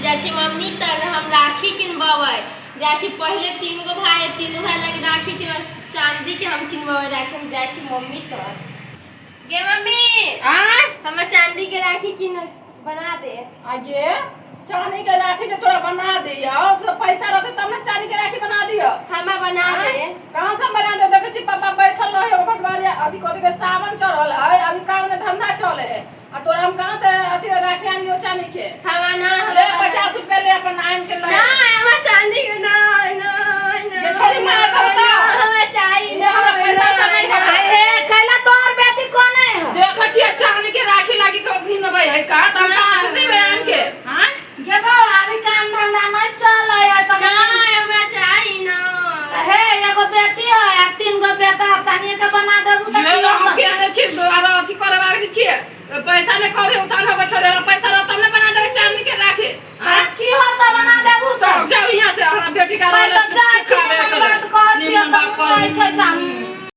जाची मम्मी तर हम राखी किनबवे जाची पहले तीन गो भाई लगे राखी किन चांदी के हम किनबवे राखी हम जाची मम्मी तर गे मम्मी हम चांदी के राखी किन बना दे आगे चांदी के राखी से थोड़ा बना दियो तो पैसा रहते तब ना चांदी के राखी बना दियो हम बना दे कहां से बना दे देखै छी पापा बैठल रहे ओ भगवान अभी कथि के सावन चढ़ल है अभी काम में धंधा चले है आ तोरा हम कहां से अथी राखी आनियो चांदी के हम ना ले 50 रुपया ले अपन आन के ले ना हम चांदी के ना ये छोरी मार दो हम चाहिए ना हमरा पैसा से नहीं है हे खैला तोर बेटी कोन है देखै छी चांदी के राखी लागी कभी न भाई है का तब का देबे आन के हां गे बाबा अभी काम धंधा नहीं चल है त ना हमरा चाहिए ना हे एगो बेटी है आ तीन गो बेटा चांदी के बना देबू त ये हम के आने छी द्वारा अथी करबाबे छी पैसा ले करे उठान होगा छोरे पैसा रह तब ने बना देबे चांदी के राखी हां की हो त बना देबू त जाओ यहां से हमरा बेटी का बात कह छी त बैठे छ